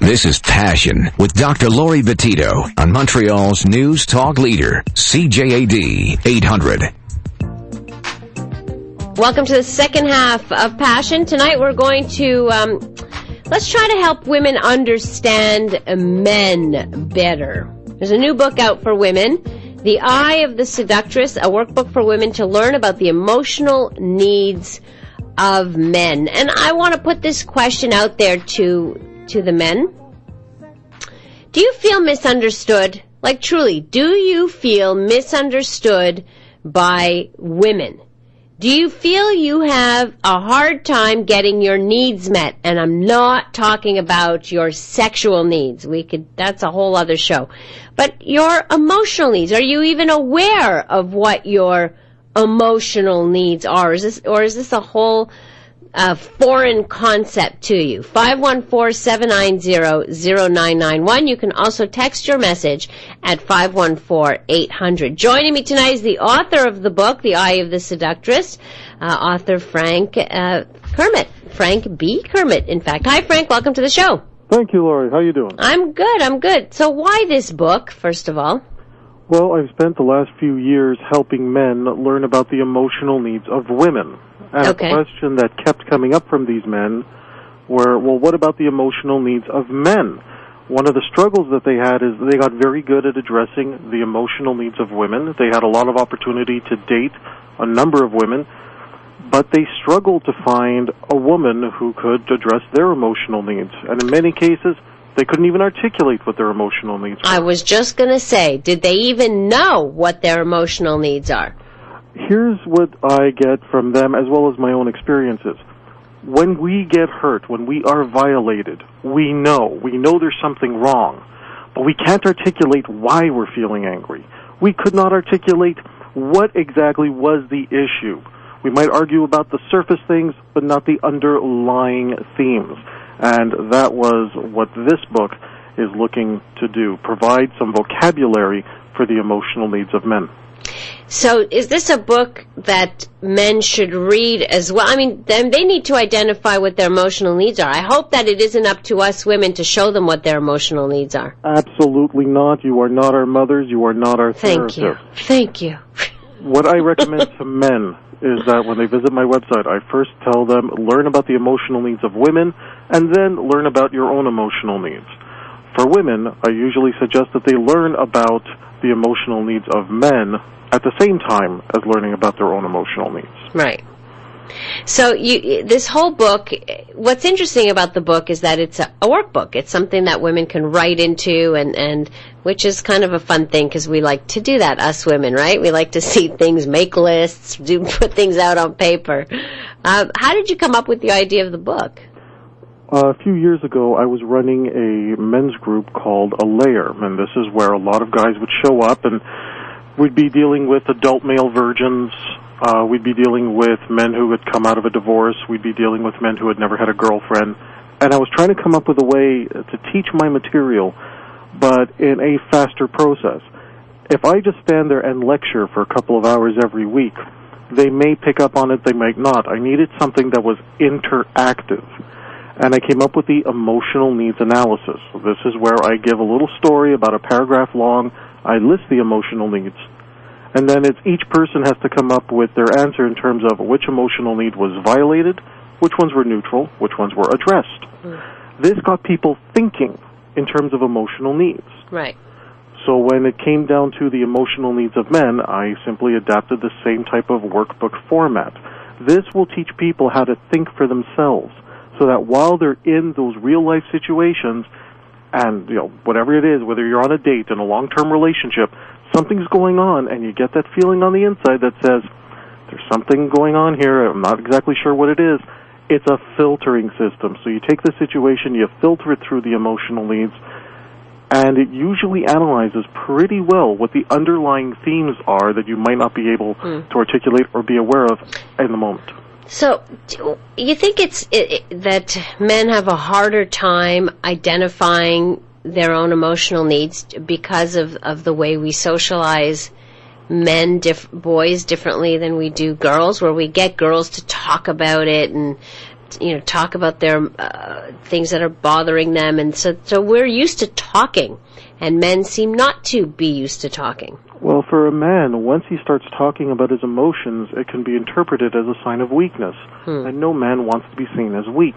This is Passion with Dr. Laurie Betito on Montreal's News Talk Leader, CJAD 800. Welcome to the second half of Passion. Tonight we're going to, let's try to help women understand men better. There's a new book out for women, The Eye of the Seductress, a workbook for women to learn about the emotional needs of men. And I want to put this question out there to the men. Do you feel misunderstood? Like truly, do you feel misunderstood by women? Do you feel you have a hard time getting your needs met? And I'm not talking about your sexual needs. That's a whole other show. But your emotional needs. Are you even aware of what your emotional needs are? Is this a whole foreign concept to you? 514-790-0991. You can also text your message at 514-800. Joining me tonight is the author of the book, The Eye of the Seductress, author Frank Kermit. Frank B. Kermit, in fact. Hi, Frank. Welcome to the show. Thank you, Laurie. How are you doing? I'm good. So why this book, first of all? Well, I've spent the last few years helping men learn about the emotional needs of women. And Okay. a question that kept coming up from these men were, well, what about the emotional needs of men? One of the struggles that they had is they got very good at addressing the emotional needs of women. They had a lot of opportunity to date a number of women, but they struggled to find a woman who could address their emotional needs. And in many cases, they couldn't even articulate what their emotional needs were. I was just going to say, did they even know what their emotional needs are? Here's what I get from them as well as my own experiences. When we get hurt, when we are violated, we know there's something wrong, but we can't articulate why we're feeling angry. We could not articulate what exactly was the issue. We might argue about the surface things, but not the underlying themes. And that was what this book is looking to do, provide some vocabulary for the emotional needs of men. So is this a book that men should read as well? I mean, they need to identify what their emotional needs are. I hope that it isn't up to us women to show them what their emotional needs are. Absolutely not. You are not our mothers. You are not our therapists. Thank you. What I recommend to men is that when they visit my website, I first tell them, learn about the emotional needs of women, and then learn about your own emotional needs. For women, I usually suggest that they learn about the emotional needs of men at the same time as learning about their own emotional needs. Right. So this whole book, what's interesting about the book is that it's a workbook. It's something that women can write into, and which is kind of a fun thing because we like to do that, us women, right? We like to see things, make lists, put things out on paper. How did you come up with the idea of the book? A few years ago, I was running a men's group called A Layer, and this is where a lot of guys would show up, and we'd be dealing with adult male virgins. We'd be dealing with men who had come out of a divorce. We'd be dealing with men who had never had a girlfriend. And I was trying to come up with a way to teach my material, but in a faster process. If I just stand there and lecture for a couple of hours every week, they may pick up on it, they might not. I needed something that was interactive. And I came up with the emotional needs analysis. So this is where I give a little story about a paragraph long. I list the emotional needs. And then each person has to come up with their answer in terms of which emotional need was violated, which ones were neutral, which ones were addressed. This got people thinking in terms of emotional needs. Right. So when it came down to the emotional needs of men, I simply adapted the same type of workbook format. This will teach people how to think for themselves, so that while they're in those real-life situations, and whatever it is, whether you're on a date in a long-term relationship, something's going on, and you get that feeling on the inside that says, there's something going on here, I'm not exactly sure what it is. It's a filtering system. So you take the situation, you filter it through the emotional needs, and it usually analyzes pretty well what the underlying themes are that you might not be able to articulate or be aware of in the moment. So, you think that men have a harder time identifying their own emotional needs because of the way we socialize boys differently than we do girls, where we get girls to talk about it and talk about their things that are bothering them, and so we're used to talking, and men seem not to be used to talking. Well, for a man, once he starts talking about his emotions, it can be interpreted as a sign of weakness, and no man wants to be seen as weak.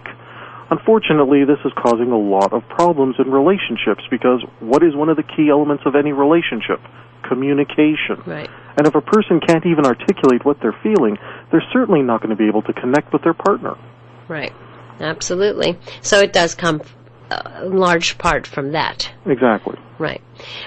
Unfortunately, this is causing a lot of problems in relationships, because what is one of the key elements of any relationship? Communication. Right. And if a person can't even articulate what they're feeling, they're certainly not going to be able to connect with their partner. Right. Absolutely. So it does come in large part from that. Exactly. Right.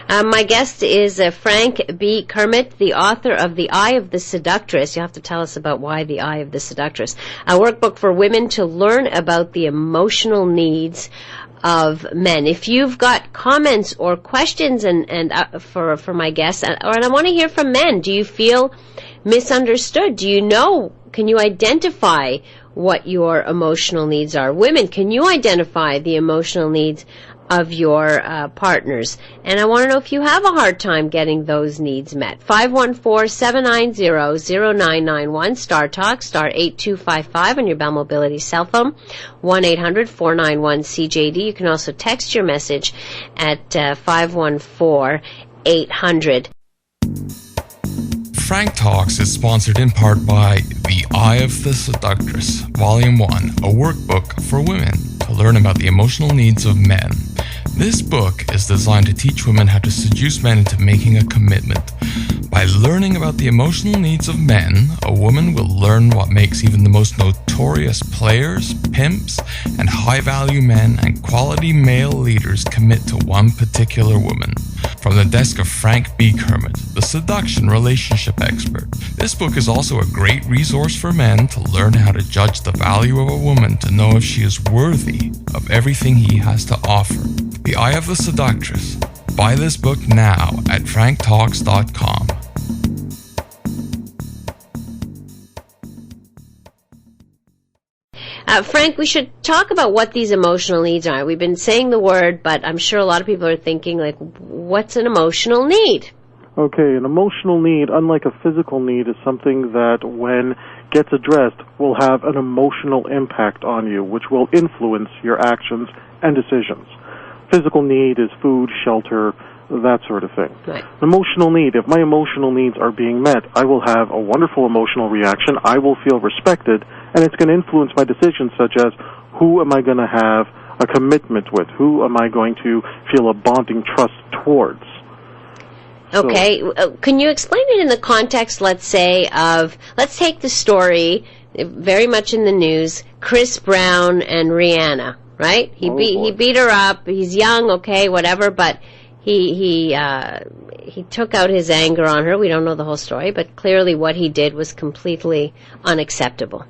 My guest is Frank B. Kermit, the author of The Eye of the Seductress. You'll have to tell us about why The Eye of the Seductress. A workbook for women to learn about the emotional needs of men. If you've got comments or questions and for my guests, and I want to hear from men. Do you feel misunderstood? Can you identify what your emotional needs are? Women, can you identify the emotional needs of your partners? And I want to know if you have a hard time getting those needs met. 514-790-0991, Star Talk, star 8255 on your Bell Mobility cell phone, 1-800-491-CJAD. You can also text your message at 514-800. Frank Talks is sponsored in part by The Eye of the Seductress, Volume 1, a workbook for women to learn about the emotional needs of men. This book is designed to teach women how to seduce men into making a commitment. By learning about the emotional needs of men, a woman will learn what makes even the most notorious players, pimps, and high-value men and quality male leaders commit to one particular woman. From the desk of Frank B. Kermit, the seduction relationship expert, this book is also a great resource for men to learn how to judge the value of a woman, to know if she is worthy of everything he has to offer. The Eye of the Seductress. Buy this book now at franktalks.com. Frank, we should talk about what these emotional needs are. We've been saying the word, but I'm sure a lot of people are thinking, like, what's an emotional need? Okay, an emotional need, unlike a physical need, is something that, when gets addressed, will have an emotional impact on you, which will influence your actions and decisions. Physical need is food, shelter, that sort of thing. Right. Emotional need, if my emotional needs are being met, I will have a wonderful emotional reaction, I will feel respected, and it's going to influence my decisions, such as who am I going to have a commitment with? Who am I going to feel a bonding trust towards? Okay. Can you explain it in the context, let's say, let's take the story, very much in the news, Chris Brown and Rihanna, right? He beat her up. He's young, okay, whatever, but he took out his anger on her. We don't know the whole story, but clearly what he did was completely unacceptable.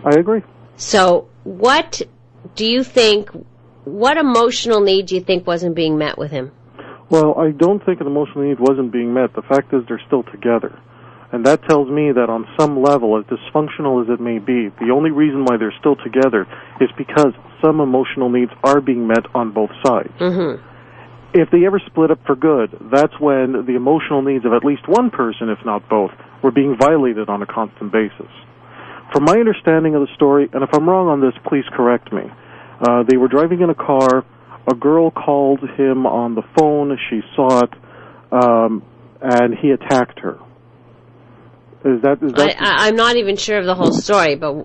I agree. So what emotional need do you think wasn't being met with him? Well, I don't think an emotional need wasn't being met. The fact is they're still together. And that tells me that on some level, as dysfunctional as it may be, the only reason why they're still together is because some emotional needs are being met on both sides. Mm-hmm. If they ever split up for good, that's when the emotional needs of at least one person, if not both, were being violated on a constant basis. From my understanding of the story, and if I'm wrong on this, please correct me, they were driving in a car. A girl called him on the phone. She saw it, and he attacked her. Is that? I'm not even sure of the whole story, but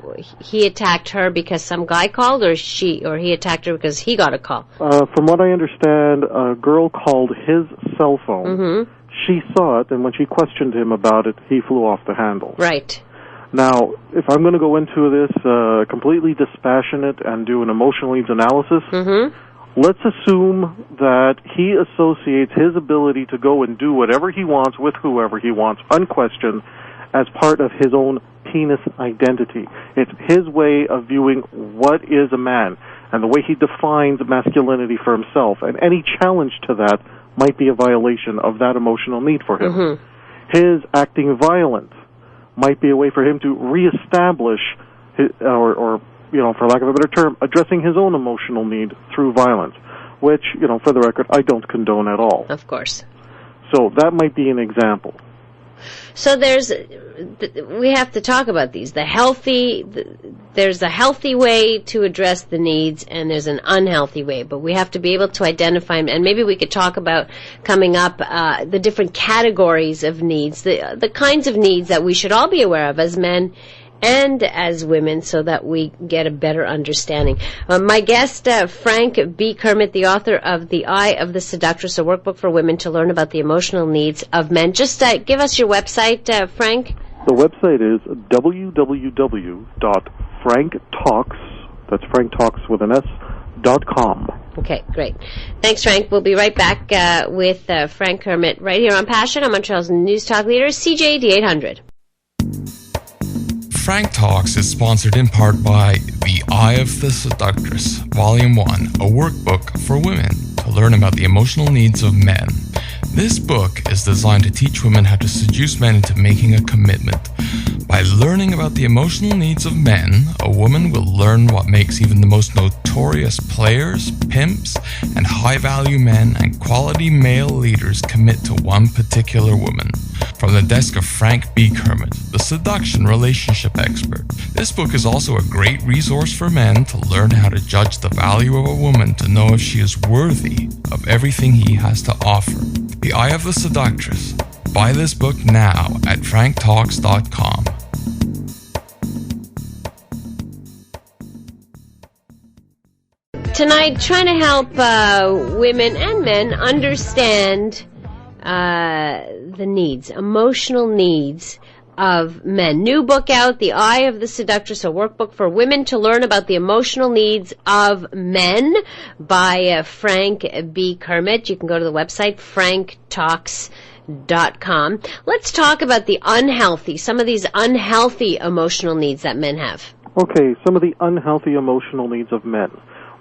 he attacked her because some guy called, or he attacked her because he got a call? From what I understand, a girl called his cell phone. Mm-hmm. She saw it, and when she questioned him about it, he flew off the handle. Right. Now, if I'm going to go into this completely dispassionate and do an emotional needs analysis, mm-hmm. let's assume that he associates his ability to go and do whatever he wants with whoever he wants, unquestioned, as part of his own penis identity. It's his way of viewing what is a man and the way he defines masculinity for himself. And any challenge to that might be a violation of that emotional need for him. Mm-hmm. His acting violent might be a way for him to reestablish or for lack of a better term, addressing his own emotional need through violence, which, for the record, I don't condone at all. Of course. So that might be an example. So we have to talk about these. There's a healthy way to address the needs, and there's an unhealthy way. But we have to be able to identify, and maybe we could talk about coming up the different categories of needs, the kinds of needs that we should all be aware of as men and as women, so that we get a better understanding. My guest, Frank B. Kermit, the author of The Eye of the Seductress, a workbook for women to learn about the emotional needs of men. Just give us your website, Frank. The website is www.franktalks, that's Frank Talks with an S.com. Okay, great. Thanks, Frank. We'll be right back with Frank Kermit right here on Passion on Montreal's News Talk Leader, CJAD 800. Frank Talks is sponsored in part by The Eye of the Seductress, Volume 1, a workbook for women to learn about the emotional needs of men. This book is designed to teach women how to seduce men into making a commitment. By learning about the emotional needs of men, a woman will learn what makes even the most notorious players, pimps, and high-value men and quality male leaders commit to one particular woman. From the desk of Frank B. Kermit, the seduction relationship expert, this book is also a great resource for men to learn how to judge the value of a woman, to know if she is worthy of everything he has to offer. The Eye of the Seductress. Buy this book now at franktalks.com. Tonight, trying to help women and men understand the needs, emotional needs of men. New book out, The Eye of the Seductress, a workbook for women to learn about the emotional needs of men, by Frank B. Kermit. You can go to the website, franktalks.com. Let's talk about some of these unhealthy emotional needs that men have. Okay, some of the unhealthy emotional needs of men.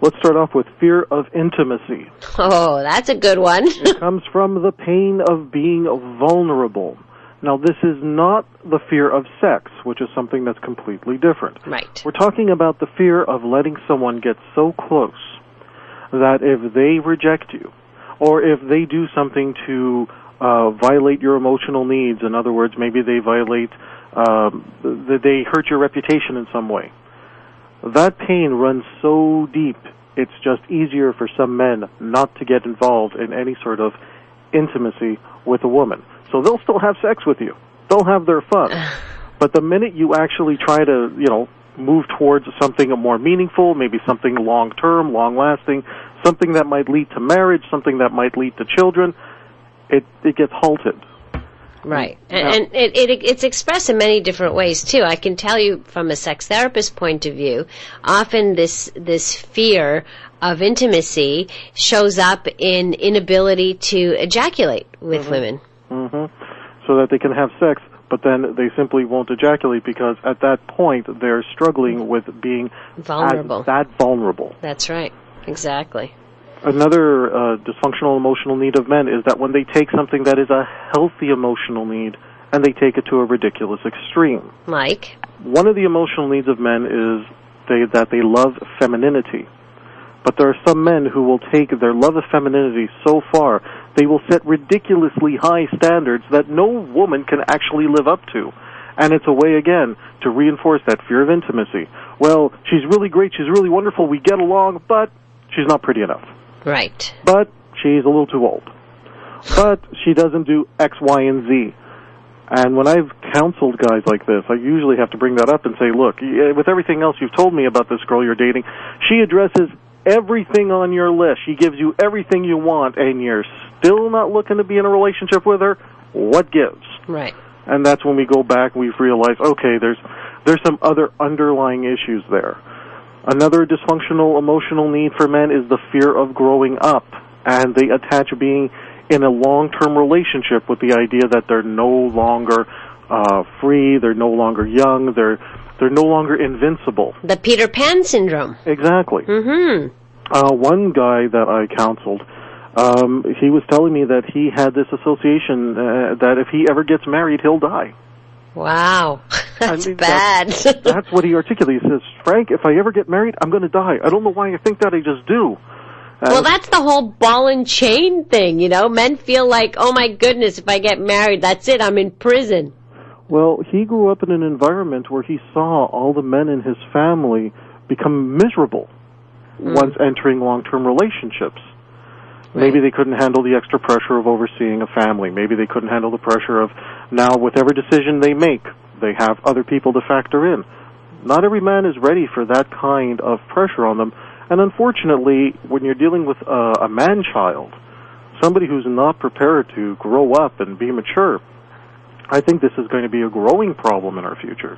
Let's start off with fear of intimacy. Oh, that's a good one. It comes from the pain of being vulnerable. Now, this is not the fear of sex, which is something that's completely different. Right. We're talking about the fear of letting someone get so close that if they reject you, or if they do something to violate your emotional needs, in other words, maybe they they hurt your reputation in some way, that pain runs so deep, it's just easier for some men not to get involved in any sort of intimacy with a woman. So they'll still have sex with you. They'll have their fun. But the minute you actually try to, move towards something more meaningful, maybe something long-term, long-lasting, something that might lead to marriage, something that might lead to children, it gets halted. Right. And it's expressed in many different ways, too. I can tell you from a sex therapist point of view, often this fear of intimacy shows up in inability to ejaculate with women. Mm-hmm. So that they can have sex, but then they simply won't ejaculate because at that point they're struggling with being vulnerable. that vulnerable. That's right. Exactly. Another dysfunctional emotional need of men is that when they take something that is a healthy emotional need and they take it to a ridiculous extreme. Like? One of the emotional needs of men is that they love femininity. But there are some men who will take their love of femininity so far, they will set ridiculously high standards that no woman can actually live up to. And it's a way, again, to reinforce that fear of intimacy. Well, she's really great, she's really wonderful, we get along, but she's not pretty enough. Right. But she's a little too old. But she doesn't do X, Y, and Z. And when I've counseled guys like this, I usually have to bring that up and say, look, with everything else you've told me about this girl you're dating, she addresses everything on your list. She gives you everything you want, and you're still not looking to be in a relationship with her. What gives? Right. And that's when we go back and we've realized, okay, there's some other underlying issues there. Another dysfunctional emotional need for men is the fear of growing up, and they attach being in a long-term relationship with the idea that they're no longer free, they're no longer young, they're no longer invincible. The Peter Pan syndrome. Exactly. Mm-hmm. One guy that I counseled, he was telling me that he had this association that if he ever gets married, he'll die. Wow. That's bad. That's what he articulated. He says, Frank, if I ever get married, I'm going to die. I don't know why I think that, I just do. Well, that's the whole ball and chain thing, you know. Men feel like, oh my goodness, if I get married, that's it, I'm in prison. Well, he grew up in an environment where he saw all the men in his family become miserable once entering long-term relationships. Maybe they couldn't handle the extra pressure of overseeing a family. Maybe they couldn't handle the pressure of now, with every decision they make, they have other people to factor in. Not every man is ready for that kind of pressure on them. And unfortunately, when you're dealing with a man-child, somebody who's not prepared to grow up and be mature, I think this is going to be a growing problem in our future.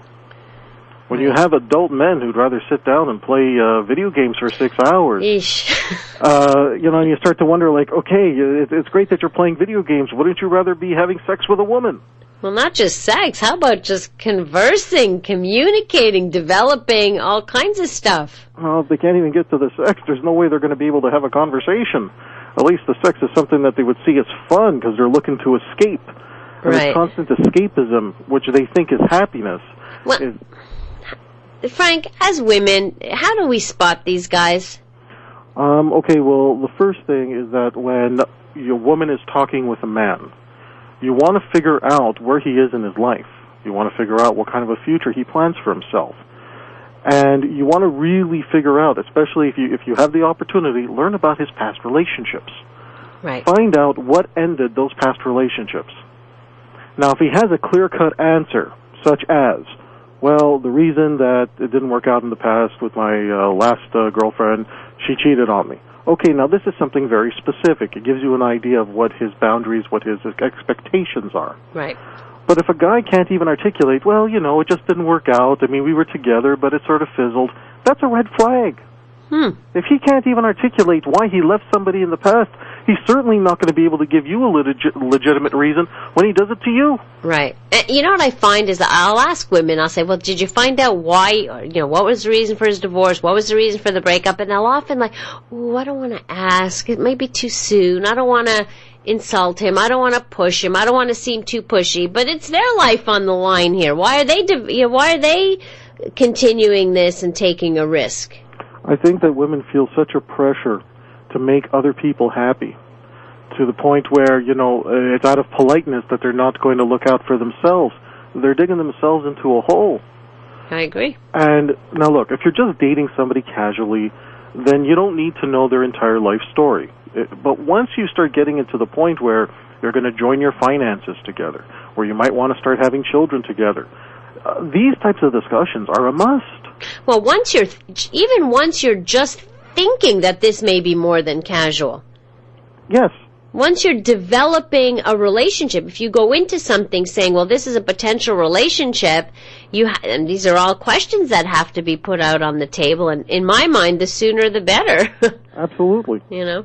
When you have adult men who'd rather sit down and play video games for 6 hours, you know, and you start to wonder, like, okay, it's great that you're playing video games. Wouldn't you rather be having sex with a woman? Well, not just sex. How about just conversing, communicating, developing all kinds of stuff? Well, if they can't even get to the sex, there's no way they're going to be able to have a conversation. At least the sex is something that they would see as fun because they're looking to escape. And Right. it's constant escapism, which they think is happiness. Well, Frank, as women, how do we spot these guys? Okay, well, the first thing is that when your woman is talking with a man, you want to figure out where he is in his life. You want to figure out what kind of a future he plans for himself. And you want to really figure out, especially if you have the opportunity, learn about his past relationships. Right. Find out what ended those past relationships. Now, if he has a clear-cut answer, such as, well, the reason that it didn't work out in the past with my last girlfriend, she cheated on me. Okay, now this is something very specific. It gives you an idea of what his boundaries, what his expectations are. Right. But if a guy can't even articulate, well, you know, it just didn't work out. I mean, we were together, but it sort of fizzled. That's a red flag. If he can't even articulate why he left somebody in the past, he's certainly not going to be able to give you a legitimate reason when he does it to you. Right. And you know what I find is that I'll ask women, I'll say, well, did you find out why, you know, what was the reason for his divorce? What was the reason for the breakup? And they'll often like, oh, I don't want to ask. It may be too soon. I don't want to insult him. I don't want to push him. I don't want to seem too pushy. But it's their life on the line here. Why are they continuing this and taking a risk? I think that women feel such a pressure to make other people happy, to the point where, you know, it's out of politeness that they're not going to look out for themselves. They're digging themselves into a hole. I agree. And now look, if you're just dating somebody casually, then you don't need to know their entire life story. But once you start getting into the point where you're going to join your finances together, where you might want to start having children together, these types of discussions are a must. Well, once you're just thinking that this may be more than casual. Yes. Once you're developing a relationship, if you go into something saying, well, this is a potential relationship, and these are all questions that have to be put out on the table, and in my mind, the sooner the better. Absolutely. You know.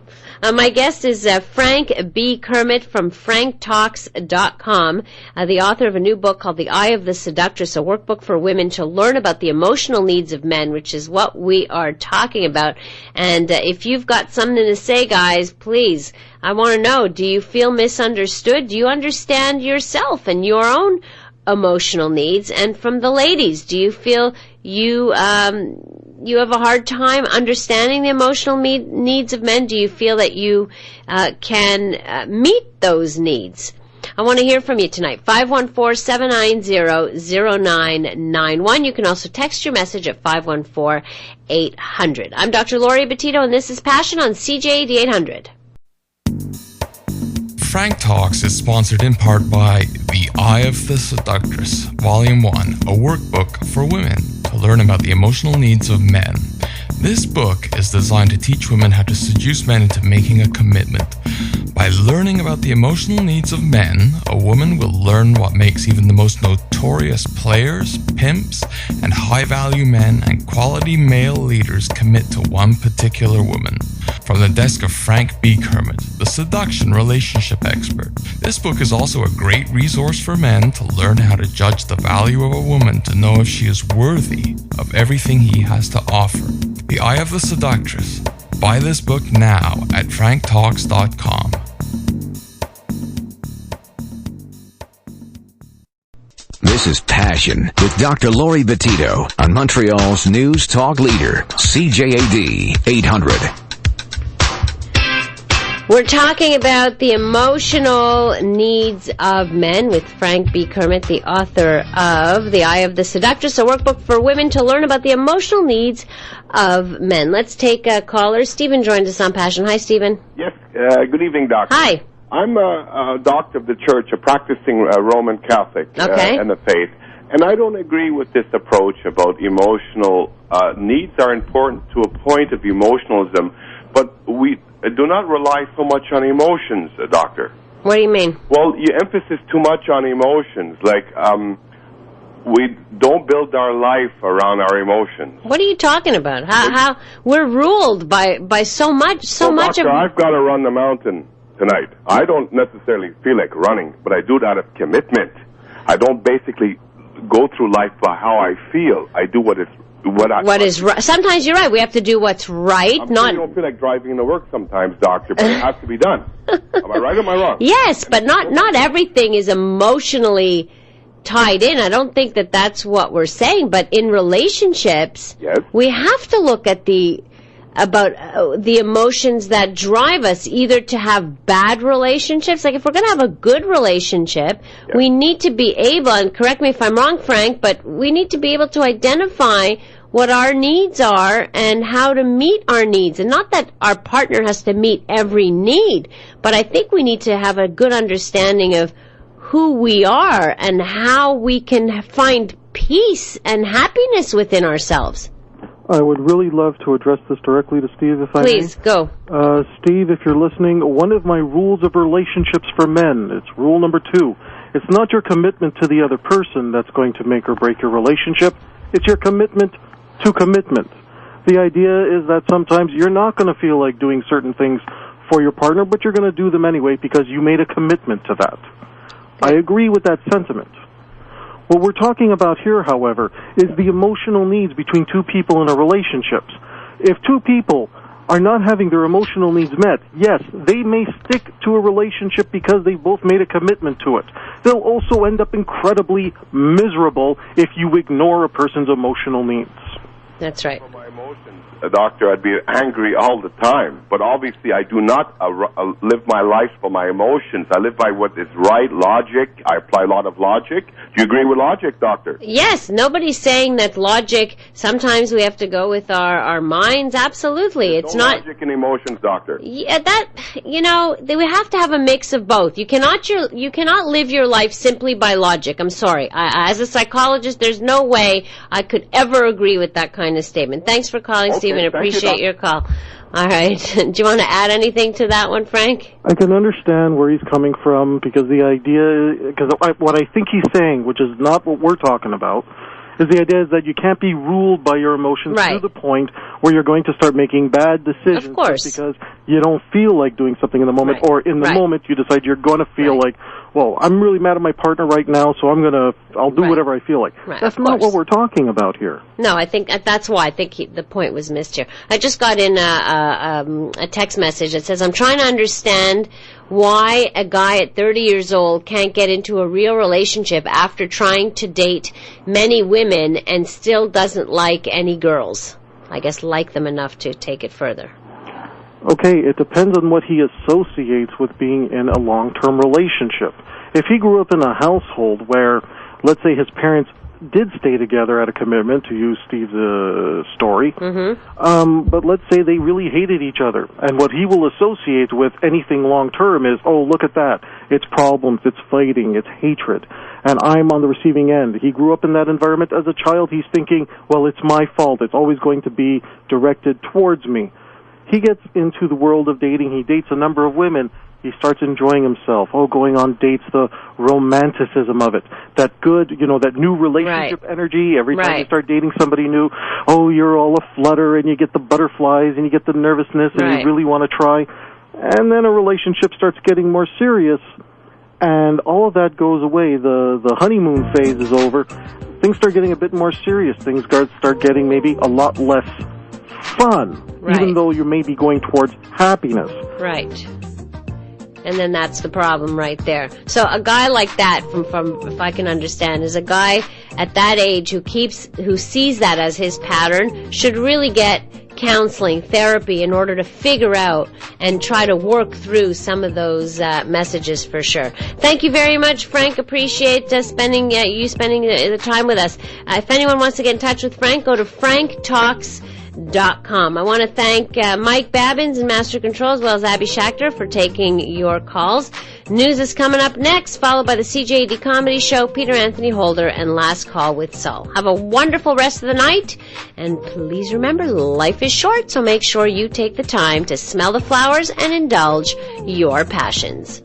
My guest is Frank B. Kermit from franktalks.com, the author of a new book called The Eye of the Seductress, a workbook for women to learn about the emotional needs of men, which is what we are talking about. And if you've got something to say, guys, please, I want to know, do you feel misunderstood? Do you understand yourself and your own emotional needs? And from the ladies, do you feel you have a hard time understanding the emotional needs of men? Do you feel that you can meet those needs? I want to hear from you tonight. 514-790-0991. You can also text your message at 514-800. I'm Dr. Laurie Betito, and this is Passion on CJAD 800. Frank Talks is sponsored in part by The Eye of the Seductress, Volume 1, a workbook for women to learn about the emotional needs of men. This book is designed to teach women how to seduce men into making a commitment. By learning about the emotional needs of men, a woman will learn what makes even the most notorious players, pimps, and high-value men and quality male leaders commit to one particular woman. From the desk of Frank B. Kermit, the seduction relationship expert, this book is also a great resource for men to learn how to judge the value of a woman to know if she is worthy of everything he has to offer. The Eye of the Seductress. Buy this book now at franktalks.com. This is Passion with Dr. Laurie Betito on Montreal's News Talk Leader, CJAD 800. We're talking about the emotional needs of men with Frank B. Kermit, the author of The Eye of the Seductress, a workbook for women to learn about the emotional needs of men. Let's take a caller. Stephen joins us on Passion. Hi, Stephen. Yes, good evening, Doctor. Hi. I'm a doctor of the church, a practicing Roman Catholic Okay. in the faith, and I don't agree with this approach about emotional needs are important to a point of emotionalism, but we do not rely so much on emotions, Doctor. What do you mean? Well, you emphasis too much on emotions, like we don't build our life around our emotions. What are you talking about? How we're ruled by so much Doctor, of... I've got to run the mountain tonight. I don't necessarily feel like running, but I do it out of commitment. I don't basically go through life by how I feel. I do what is right. Sometimes you're right. We have to do what's right. I'm sure you don't feel like driving to work sometimes, Doctor, but it has to be done. Am I right or am I wrong? Yes, but not everything is emotionally tied in. I don't think that that's what we're saying. But in relationships, yes, we have to look at the emotions that drive us, either to have bad relationships. Like if we're going to have a good relationship, yes, we need to be able, and correct me if I'm wrong, Frank, but we need to be able to identify what our needs are and how to meet our needs. And not that our partner has to meet every need, but I think we need to have a good understanding of who we are and how we can find peace and happiness within ourselves. I would really love to address this directly to Steve, if I may. Please, go. Steve, if you're listening, one of my rules of relationships for men, it's rule number 2. It's not your commitment to the other person that's going to make or break your relationship. It's your commitment to commitment. The idea is that sometimes you're not going to feel like doing certain things for your partner, but you're going to do them anyway because you made a commitment to that. I agree with that sentiment. What we're talking about here, however, is the emotional needs between two people in a relationship. If two people are not having their emotional needs met, yes, they may stick to a relationship because they both made a commitment to it. They'll also end up incredibly miserable if you ignore a person's emotional needs. That's right. For my emotions, Doctor, I'd be angry all the time. But obviously, I do not live my life for my emotions. I live by what is right, logic. I apply a lot of logic. Do you agree with logic, Doctor? Yes. Nobody's saying that logic, sometimes we have to go with our minds. Absolutely. There's it's no not logic and emotions, Doctor. Yeah, we have to have a mix of both. You cannot live your life simply by logic. I'm sorry. As a psychologist, there's no way I could ever agree with that kind of statement. Thanks for calling, Okay, Stephen. Appreciate your call. All right. Do you want to add anything to that one, Frank? I can understand where he's coming from because what I think he's saying, which is not what we're talking about, is the idea is that you can't be ruled by your emotions to the point where you're going to start making bad decisions. Of course. Just because you don't feel like doing something in the moment, or in the moment you decide you're going to feel like, well, I'm really mad at my partner right now, so I'll do whatever I feel like. Right. That's not what we're talking about here. No, I think that's why I think the point was missed here. I just got in a text message that says, I'm trying to understand why a guy at 30 years old can't get into a real relationship after trying to date many women and still doesn't like any girls. I guess like them enough to take it further. Okay, it depends on what he associates with being in a long-term relationship. If he grew up in a household where, let's say, his parents did stay together at a commitment, to use Steve's story, but let's say they really hated each other, and what he will associate with anything long-term is, oh, look at that, it's problems, it's fighting, it's hatred, and I'm on the receiving end. He grew up in that environment as a child. He's thinking, well, it's my fault, it's always going to be directed towards me. He gets into the world of dating, he dates a number of women, he starts enjoying himself, going on dates, the romanticism of it, that good, that new relationship energy. Every time you start dating somebody new, you're all aflutter, and you get the butterflies, and you get the nervousness, and you really want to try. And then a relationship starts getting more serious, and all of that goes away. The honeymoon phase is over. Things start getting a bit more serious. Things start getting maybe a lot less fun, even though you're maybe going towards happiness. Right. And then that's the problem right there. So a guy like that, from if I can understand, is a guy at that age who sees that as his pattern, should really get counseling, therapy, in order to figure out and try to work through some of those messages for sure. Thank you very much, Frank. Appreciate spending the time with us. If anyone wants to get in touch with Frank, go to franktalks.com. I want to thank Mike Babbins in Master Control, as well as Abby Schachter, for taking your calls. News is coming up next, followed by the CJAD Comedy Show, Peter Anthony Holder, and Last Call with Saul. Have a wonderful rest of the night, and please remember, life is short, so make sure you take the time to smell the flowers and indulge your passions.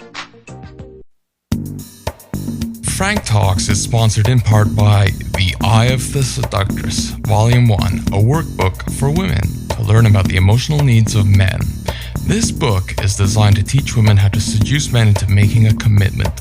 Frank Talks is sponsored in part by The Eye of the Seductress, Volume 1, a workbook for women to learn about the emotional needs of men. This book is designed to teach women how to seduce men into making a commitment.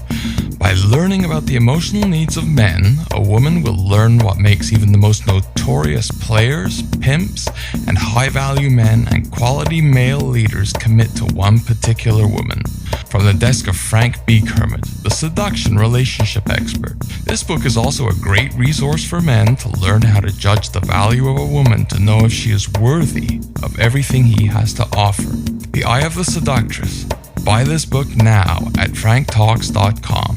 By learning about the emotional needs of men, a woman will learn what makes even the most notorious players, pimps, and high-value men and quality male leaders commit to one particular woman. From the desk of Frank B. Kermit, the seduction relationship expert, this book is also a great resource for men to learn how to judge the value of a woman, to know if she is worthy of everything he has to offer. The Eye of the Seductress. Buy this book now at franktalks.com.